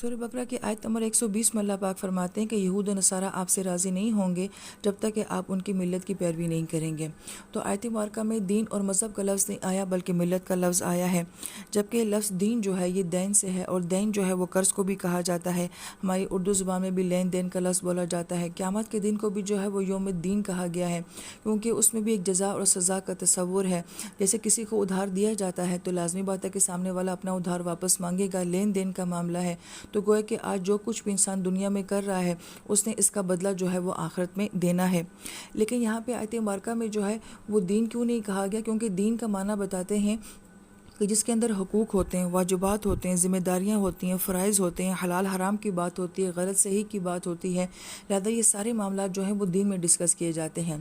سورہ بقرہ کی آیت نمبر 120 میں اللہ پاک فرماتے ہیں کہ یہود و نصارہ آپ سے راضی نہیں ہوں گے جب تک کہ آپ ان کی ملت کی پیروی نہیں کریں گے۔ تو آیت مبارکہ میں دین اور مذہب کا لفظ نہیں آیا بلکہ ملت کا لفظ آیا ہے، جبکہ لفظ دین جو ہے یہ دین سے ہے، اور دین جو ہے وہ قرض کو بھی کہا جاتا ہے۔ ہماری اردو زبان میں بھی لین دین کا لفظ بولا جاتا ہے۔ قیامت کے دن کو بھی جو ہے وہ یوم الدین کہا گیا ہے، کیونکہ اس میں بھی ایک جزا اور سزا کا تصور ہے۔ جیسے کسی کو ادھار دیا جاتا ہے تو لازمی بات ہے کہ سامنے والا اپنا ادھار واپس مانگے گا، لین دین کا معاملہ ہے۔ تو گویا کہ آج جو کچھ بھی انسان دنیا میں کر رہا ہے اس نے اس کا بدلہ جو ہے وہ آخرت میں دینا ہے۔ لیکن یہاں پہ آیت مبارکہ میں جو ہے وہ دین کیوں نہیں کہا گیا؟ کیونکہ دین کا معنی بتاتے ہیں کہ جس کے اندر حقوق ہوتے ہیں، واجبات ہوتے ہیں، ذمہ داریاں ہوتی ہیں، فرائض ہوتے ہیں، حلال حرام کی بات ہوتی ہے، غلط صحیح کی بات ہوتی ہے، لہذا یہ سارے معاملات جو ہیں وہ دین میں ڈسکس کیے جاتے ہیں۔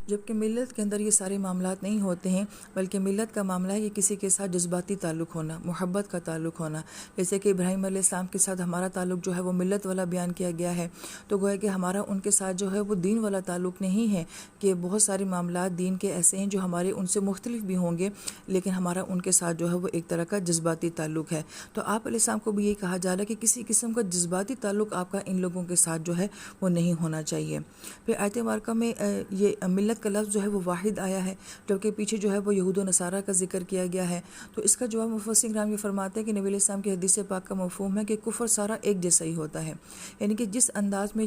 جبکہ ملت کے اندر یہ سارے معاملات نہیں ہوتے ہیں، بلکہ ملت کا معاملہ ہے کہ کسی کے ساتھ جذباتی تعلق ہونا، محبت کا تعلق ہونا۔ جیسے کہ ابراہیم علیہ السلام کے ساتھ ہمارا تعلق جو ہے وہ ملت والا بیان کیا گیا ہے، تو گویا کہ ہمارا ان کے ساتھ جو ہے وہ دین والا تعلق نہیں ہے، کہ بہت سارے معاملات دین کے ایسے ہیں جو ہمارے ان سے مختلف بھی ہوں گے، لیکن ہمارا ان کے ساتھ جو ہے وہ ایک طرح کا جذباتی تعلق ہے۔ تو آپ علیہ السلام کو بھی یہ کہا جا رہا ہے کہ کسی قسم کا جذباتی تعلق آپ کا ان لوگوں کے ساتھ جو ہے وہ نہیں ہونا چاہیے۔ پھر آیت مبارکہ میں یہ ملت کا لفظ جو ہے وہ واحد آیا ہے، جبکہ پیچھے جو ہے وہ یہود و نصارہ کا ذکر کیا گیا ہے۔ تو اس کا جواب مفسرین کرام یہ فرماتے ہیں کہ نبی علیہ السلام کی حدیث پاک کا مفہوم ہے کہ کفر سارا ایک جیسا ہی ہوتا ہے، یعنی کہ جس انداز میں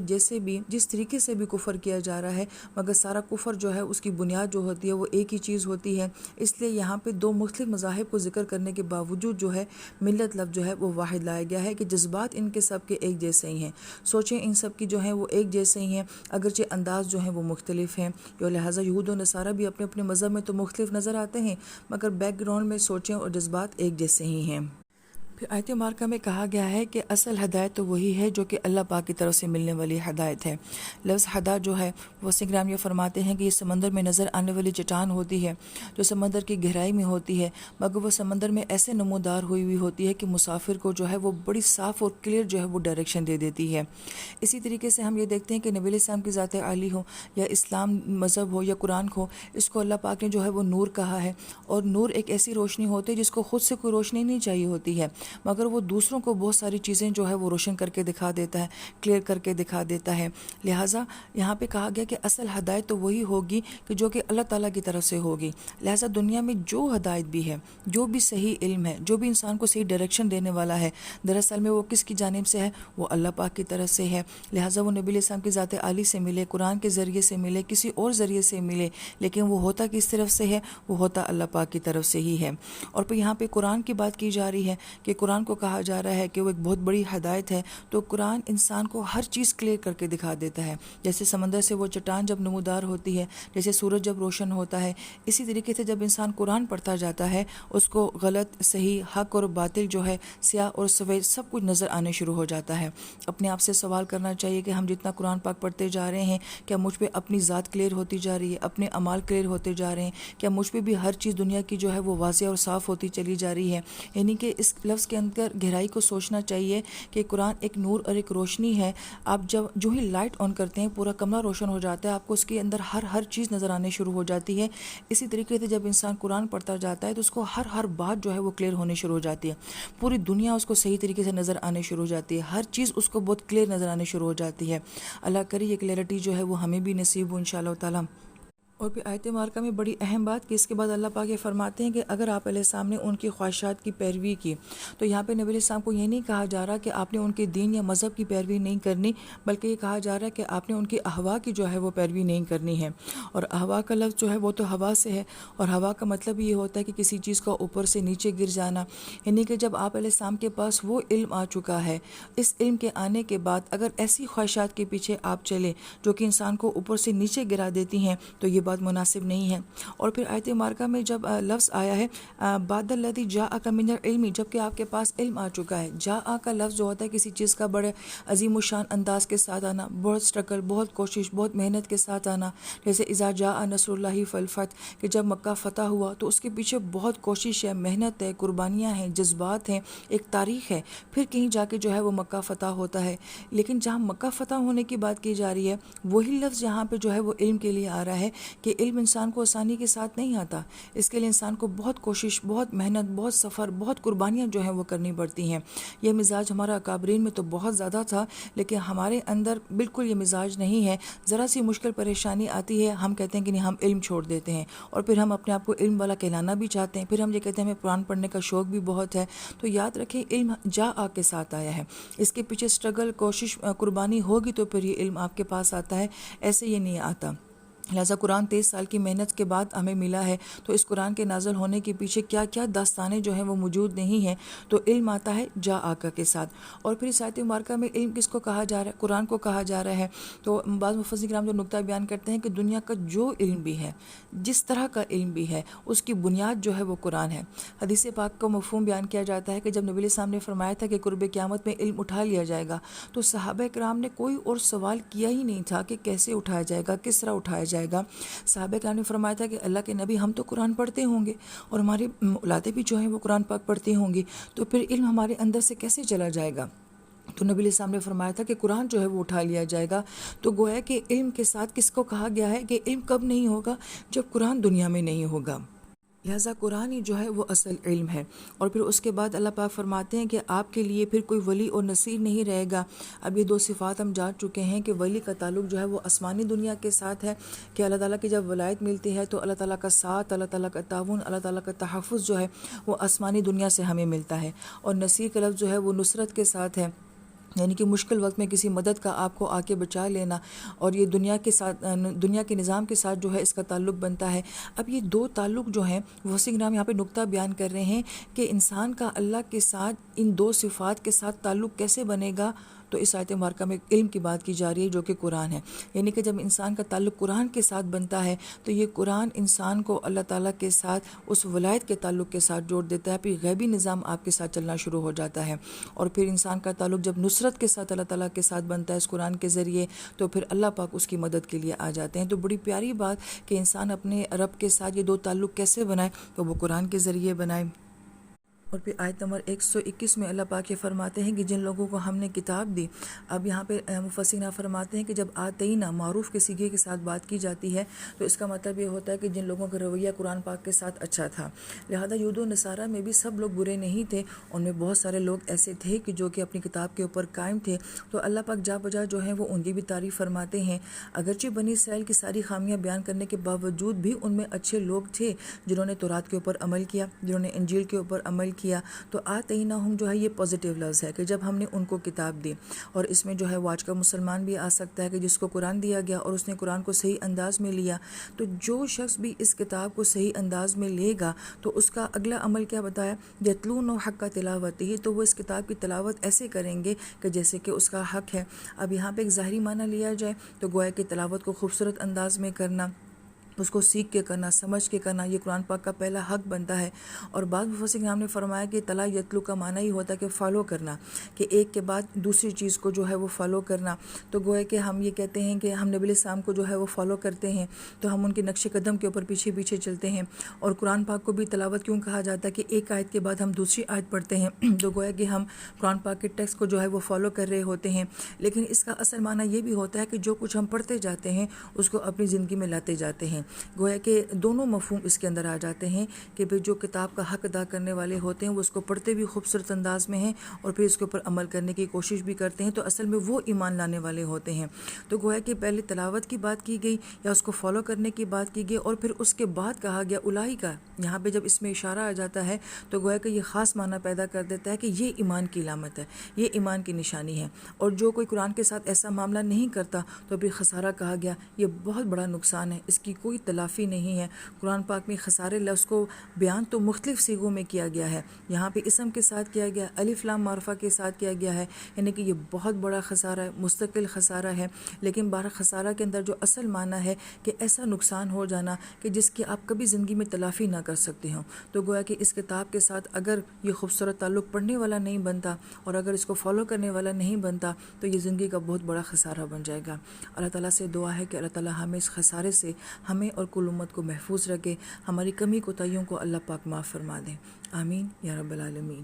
جس طریقے سے بھی کفر کیا جا رہا ہے، مگر سارا کفر جو ہے اس کی بنیاد جو ہوتی ہے وہ ایک ہی چیز ہوتی ہے۔ اس لیے یہاں پہ دو مختلف مذاہب کو ذکر کرنے کے باوجود جو ہے ملت لفظ جو ہے وہ واحد لایا گیا ہے، کہ جذبات ان کے سب کے ایک جیسے ہی ہیں، سوچیں ان سب کی جو ہیں وہ ایک جیسے ہی ہیں، اگرچہ انداز جو ہیں وہ مختلف ہیں۔ لہٰذا یہود و نصارہ بھی اپنے اپنے مذہب میں تو مختلف نظر آتے ہیں، مگر بیک گراؤنڈ میں سوچیں اور جذبات ایک جیسے ہی ہیں۔ پھر آیت مبارکہ میں کہا گیا ہے کہ اصل ہدایت تو وہی ہے جو کہ اللہ پاک کی طرف سے ملنے والی ہدایت ہے۔ لفظ ہدا جو ہے وہ سنگرام یہ فرماتے ہیں کہ یہ سمندر میں نظر آنے والی چٹان ہوتی ہے جو سمندر کی گہرائی میں ہوتی ہے، مگر وہ سمندر میں ایسے نمودار ہوئی ہوئی ہوتی ہے کہ مسافر کو جو ہے وہ بڑی صاف اور کلیئر جو ہے وہ ڈائریکشن دے دیتی ہے۔ اسی طریقے سے ہم یہ دیکھتے ہیں کہ نبی علیہ السلام کی ذات عالی ہو یا اسلام مذہب ہو یا قرآن ہو، اس کو اللہ پاک نے جو ہے وہ نور کہا ہے، اور نور ایک ایسی روشنی ہوتی ہے جس کو خود سے کوئی روشنی نہیں چاہیے ہوتی ہے، مگر وہ دوسروں کو بہت ساری چیزیں جو ہے وہ روشن کر کے دکھا دیتا ہے، کلیئر کر کے دکھا دیتا ہے۔ لہٰذا یہاں پہ کہا گیا کہ اصل ہدایت تو وہی ہوگی کہ جو کہ اللہ تعالیٰ کی طرف سے ہوگی۔ لہٰذا دنیا میں جو ہدایت بھی ہے، جو بھی صحیح علم ہے، جو بھی انسان کو صحیح ڈائریکشن دینے والا ہے، دراصل میں وہ کس کی جانب سے ہے؟ وہ اللہ پاک کی طرف سے ہے۔ لہٰذا وہ نبی علیہ السلام کی ذات عالی سے ملے، قرآن کے ذریعے سے ملے، کسی اور ذریعے سے ملے، لیکن وہ ہوتا کس طرف سے ہے؟ وہ ہوتا اللہ پاک کی طرف سے ہی ہے۔ اور پھر یہاں پہ قرآن کی بات کی جا رہی ہے کہ قرآن کو کہا جا رہا ہے کہ وہ ایک بہت بڑی ہدایت ہے، تو قرآن انسان کو ہر چیز کلیئر کر کے دکھا دیتا ہے۔ جیسے سمندر سے وہ چٹان جب نمودار ہوتی ہے، جیسے سورج جب روشن ہوتا ہے، اسی طریقے سے جب انسان قرآن پڑھتا جاتا ہے اس کو غلط صحیح حق اور باطل جو ہے، سیاہ اور سفید سب کچھ نظر آنے شروع ہو جاتا ہے۔ اپنے آپ سے سوال کرنا چاہیے کہ ہم جتنا قرآن پاک پڑھتے جا رہے ہیں، کیا مجھ پہ اپنی ذات کلیئر ہوتی جا رہی ہے، اپنے اعمال کلیئر ہوتے جا رہے ہیں، کیا مجھ پہ بھی ہر چیز دنیا کی جو ہے وہ واضح اور صاف ہوتی چلی جا رہی ہے؟ یعنی کہ اس لفظ کے اندر گہرائی کو سوچنا چاہیے کہ قرآن ایک نور اور ایک روشنی ہے۔ آپ جو ہی لائٹ آن کرتے ہیں پورا کمرہ روشن ہو جاتا ہے، آپ کو اس کے اندر ہر چیز نظر آنے شروع ہو جاتی ہے۔ اسی طریقے سے جب انسان قرآن پڑھتا جاتا ہے تو اس کو ہر بات جو ہے وہ کلیئر ہونی شروع ہو جاتی ہے، پوری دنیا اس کو صحیح طریقے سے نظر آنے شروع ہو جاتی ہے، ہر چیز اس کو بہت کلیئر نظر آنے شروع ہو جاتی ہے۔ اللہ کرے یہ کلیئرٹی جو ہے وہ ہمیں بھی نصیب ہو انشاءاللہ تعالیٰ۔ اور پھر آیت مبارکہ میں بڑی اہم بات کہ اس کے بعد اللہ پاک یہ فرماتے ہیں کہ اگر آپ علیہ السلام نے ان کی خواہشات کی پیروی کی، تو یہاں پہ نبی علیہ السلام کو یہ نہیں کہا جا رہا کہ آپ نے ان کے دین یا مذہب کی پیروی نہیں کرنی، بلکہ یہ کہا جا رہا ہے کہ آپ نے ان کی احوا کی جو ہے وہ پیروی نہیں کرنی ہے۔ اور احوا کا لفظ جو ہے وہ تو ہوا سے ہے، اور ہوا کا مطلب یہ ہوتا ہے کہ کسی چیز کا اوپر سے نیچے گر جانا، یعنی کہ جب آپ علیہ السلام کے پاس وہ علم آ چکا ہے، اس علم کے آنے کے بعد اگر ایسی خواہشات کے پیچھے آپ چلے جو کہ انسان کو اوپر سے نیچے گرا دیتی ہیں، تو یہ بات مناسب نہیں ہے۔ اور پھر آیت مبارکہ میں جب لفظ آیا ہے بعد الذی جاءک من العلم، جب کہ آپ کے پاس علم آ چکا ہے، جاء کا لفظ جو ہوتا ہے کسی چیز کا بڑے عظیم الشان انداز کے ساتھ آنا، بہت سٹرگل، بہت کوشش، بہت محنت کے ساتھ آنا، جیسے اذا جاء نصر اللہ والفتح، کہ جب مکہ فتح ہوا تو اس کے پیچھے بہت کوشش ہے، محنت ہے، قربانیاں ہیں، جذبات ہیں، ایک تاریخ ہے، پھر کہیں جا کے جو ہے وہ مکہ فتح ہوتا ہے۔ لیکن جہاں مکہ فتح ہونے کی بات کی جا رہی ہے، وہی لفظ یہاں پہ جو ہے وہ علم کے لیے آ رہا ہے کہ علم انسان کو آسانی کے ساتھ نہیں آتا، اس کے لیے انسان کو بہت کوشش، بہت محنت، بہت سفر، بہت قربانیاں جو ہیں وہ کرنی پڑتی ہیں۔ یہ مزاج ہمارا اکابرین میں تو بہت زیادہ تھا، لیکن ہمارے اندر بالکل یہ مزاج نہیں ہے۔ ذرا سی مشکل پریشانی آتی ہے، ہم کہتے ہیں کہ نہیں، ہم علم چھوڑ دیتے ہیں، اور پھر ہم اپنے آپ کو علم والا کہلانا بھی چاہتے ہیں، پھر ہم یہ کہتے ہیں ہمیں قرآن پڑھنے کا شوق بھی بہت ہے۔ تو یاد رکھیں، علم جا آ کے ساتھ آیا ہے، اس کے پیچھے اسٹرگل، کوشش، قربانی ہوگی تو پھر یہ علم آپ کے پاس آتا ہے، ایسے یہ نہیں آتا۔ لہٰذا قرآن 23 سال کی محنت کے بعد ہمیں ملا ہے، تو اس قرآن کے نازل ہونے کے پیچھے کیا کیا داستانیں جو ہیں وہ موجود نہیں ہیں۔ تو علم آتا ہے جا آقا کے ساتھ۔ اور پھر اس آیت مبارکہ میں علم کس کو کہا جا رہا ہے؟ قرآن کو کہا جا رہا ہے۔ تو بعض مفسرین کرام جو نقطہ بیان کرتے ہیں کہ دنیا کا جو علم بھی ہے، جس طرح کا علم بھی ہے، اس کی بنیاد جو ہے وہ قرآن ہے۔ حدیث پاک کو مفہوم بیان کیا جاتا ہے کہ جب نبی علیہ السلام نے فرمایا تھا کہ قرب قیامت میں علم اٹھا لیا جائے گا، تو صحابہ کرام نے کوئی اور سوال کیا ہی نہیں تھا کہ کیسے اٹھایا جائے گا، کس طرح اٹھایا جائے گا۔ صحابہ کرام نے فرمایا تھا کہ اللہ کے نبی، ہم تو قرآن پڑھتے ہوں گے اور ہماری اولادیں بھی جو ہیں وہ قرآن پاک پڑھتی ہوں گی، تو پھر علم ہمارے اندر سے کیسے چلا جائے گا؟ تو نبی علیہ السلام نے فرمایا تھا کہ قرآن جو ہے وہ اٹھا لیا جائے گا۔ تو گویا کہ علم کے ساتھ کس کو کہا گیا ہے کہ علم کب نہیں ہوگا؟ جب قرآن دنیا میں نہیں ہوگا۔ لہٰذا قرآن ہی جو ہے وہ اصل علم ہے۔ اور پھر اس کے بعد اللہ پاک فرماتے ہیں کہ آپ کے لیے پھر کوئی ولی اور نصیر نہیں رہے گا۔ اب یہ دو صفات ہم جان چکے ہیں کہ ولی کا تعلق جو ہے وہ آسمانی دنیا کے ساتھ ہے، کہ اللہ تعالیٰ کی جب ولایت ملتی ہے تو اللہ تعالیٰ کا ساتھ، اللہ تعالیٰ کا تعاون، اللہ تعالیٰ کا تحفظ جو ہے وہ آسمانی دنیا سے ہمیں ملتا ہے۔ اور نصیر کا لفظ جو ہے وہ نصرت کے ساتھ ہے، یعنی کہ مشکل وقت میں کسی مدد کا آپ کو آ کے بچا لینا، اور یہ دنیا کے ساتھ، دنیا کے نظام کے ساتھ جو ہے اس کا تعلق بنتا ہے۔ اب یہ دو تعلق جو ہیں، وسیع نام یہاں پہ نقطہ بیان کر رہے ہیں کہ انسان کا اللہ کے ساتھ ان دو صفات کے ساتھ تعلق کیسے بنے گا۔ تو اس آیت مبارکہ میں علم کی بات کی جا رہی ہے جو کہ قرآن ہے، یعنی کہ جب انسان کا تعلق قرآن کے ساتھ بنتا ہے تو یہ قرآن انسان کو اللہ تعالیٰ کے ساتھ اس ولایت کے تعلق کے ساتھ جوڑ دیتا ہے، پھر غیبی نظام آپ کے ساتھ چلنا شروع ہو جاتا ہے۔ اور پھر انسان کا تعلق جب نصرت کے ساتھ اللہ تعالیٰ کے ساتھ بنتا ہے اس قرآن کے ذریعے، تو پھر اللہ پاک اس کی مدد کے لیے آ جاتے ہیں۔ تو بڑی پیاری بات کہ انسان اپنے رب کے ساتھ یہ دو تعلق کیسے بنائے، تو وہ قرآن کے ذریعے بنائے۔ اور پھر آیت نمبر 121 میں اللہ پاک یہ فرماتے ہیں کہ جن لوگوں کو ہم نے کتاب دی۔ اب یہاں پہ مفسرین فرماتے ہیں کہ جب آتینا معروف کے صیغے کے ساتھ بات کی جاتی ہے تو اس کا مطلب یہ ہوتا ہے کہ جن لوگوں کا رویہ قرآن پاک کے ساتھ اچھا تھا۔ لہذا یہود و نصارہ میں بھی سب لوگ برے نہیں تھے، ان میں بہت سارے لوگ ایسے تھے کہ جو کہ اپنی کتاب کے اوپر قائم تھے۔ تو اللہ پاک جا بجا جو ہے وہ ان کی بھی تعریف فرماتے ہیں، اگرچہ بنی اسرائیل کی ساری خامیاں بیان کرنے کے باوجود بھی ان میں اچھے لوگ تھے جنہوں نے تورات کے اوپر عمل کیا، جنہوں نے انجیل کے اوپر عمل کیا۔ تو آتیناہم جو ہے یہ پازیٹیو لفظ ہے کہ جب ہم نے ان کو کتاب دی، اور اس میں جو ہے وہ آج کا مسلمان بھی آ سکتا ہے کہ جس کو قرآن دیا گیا اور اس نے قرآن کو صحیح انداز میں لیا۔ تو جو شخص بھی اس کتاب کو صحیح انداز میں لے گا تو اس کا اگلا عمل کیا بتایا، یتلون حق تلاوتہ، تو وہ اس کتاب کی تلاوت ایسے کریں گے کہ جیسے کہ اس کا حق ہے۔ اب یہاں پہ ایک ظاہری معنی لیا جائے تو گویا کہ تلاوت کو خوبصورت انداز میں کرنا، اس کو سیکھ کے کرنا، سمجھ کے کرنا، یہ قرآن پاک کا پہلا حق بنتا ہے۔ اور بعض مفسرین ہم نے فرمایا کہ تلا یتلو کا معنی ہی ہوتا ہے کہ فالو کرنا، کہ ایک کے بعد دوسری چیز کو جو ہے وہ فالو کرنا۔ تو گویا کہ ہم یہ کہتے ہیں کہ ہم نبی علیہ السلام کو جو ہے وہ فالو کرتے ہیں، تو ہم ان کے نقش قدم کے اوپر پیچھے پیچھے چلتے ہیں۔ اور قرآن پاک کو بھی تلاوت کیوں کہا جاتا ہے کہ ایک آیت کے بعد ہم دوسری آیت پڑھتے ہیں، تو گویا کہ ہم قرآن پاک کے ٹیکسٹ کو جو ہے وہ فالو کر رہے ہوتے ہیں۔ لیکن اس کا اصل معنی یہ بھی ہوتا ہے کہ جو کچھ ہم پڑھتے جاتے ہیں اس کو اپنی زندگی میں لاتے جاتے ہیں۔ گویا کہ دونوں مفہوم اس کے اندر آ جاتے ہیں کہ پھر جو کتاب کا حق ادا کرنے والے ہوتے ہیں وہ اس کو پڑھتے بھی خوبصورت انداز میں ہیں اور پھر اس کے اوپر عمل کرنے کی کوشش بھی کرتے ہیں، تو اصل میں وہ ایمان لانے والے ہوتے ہیں۔ تو گویا کہ پہلے تلاوت کی بات کی گئی یا اس کو فالو کرنے کی بات کی گئی، اور پھر اس کے بعد کہا گیا اولئک کا، یہاں پہ جب اس میں اشارہ آ جاتا ہے تو گویا کہ یہ خاص معنی پیدا کر دیتا ہے کہ یہ ایمان کی علامت ہے، یہ ایمان کی نشانی ہے۔ اور جو کوئی قرآن کے ساتھ ایسا معاملہ نہیں کرتا تو پھر خسارہ کہا گیا، یہ بہت بڑا نقصان ہے، اس کی کوئی تلافی نہیں ہے۔ قرآن پاک میں خسارے لفظ کو بیان تو مختلف صیغوں میں کیا گیا ہے، یہاں پہ اسم کے ساتھ کیا گیا، الف لام معرفہ کے ساتھ کیا گیا ہے، یعنی کہ یہ بہت بڑا خسارہ ہے، مستقل خسارہ ہے۔ لیکن بارہ خسارہ کے اندر جو اصل معنی ہے کہ ایسا نقصان ہو جانا کہ جس کی آپ کبھی زندگی میں تلافی نہ کر سکتے ہوں۔ تو گویا کہ اس کتاب کے ساتھ اگر یہ خوبصورت تعلق پڑھنے والا نہیں بنتا اور اگر اس کو فالو کرنے والا نہیں بنتا تو یہ زندگی کا بہت بڑا خسارہ بن جائے گا۔ اللہ تعالیٰ سے دعا ہے کہ اللہ تعالیٰ ہمیں اس خسارے سے، ہمیں اور کل امت کو محفوظ رکھے، ہماری کمی کوتاہیوں کو اللہ پاک معاف فرما دے۔ آمین یا رب العالمین۔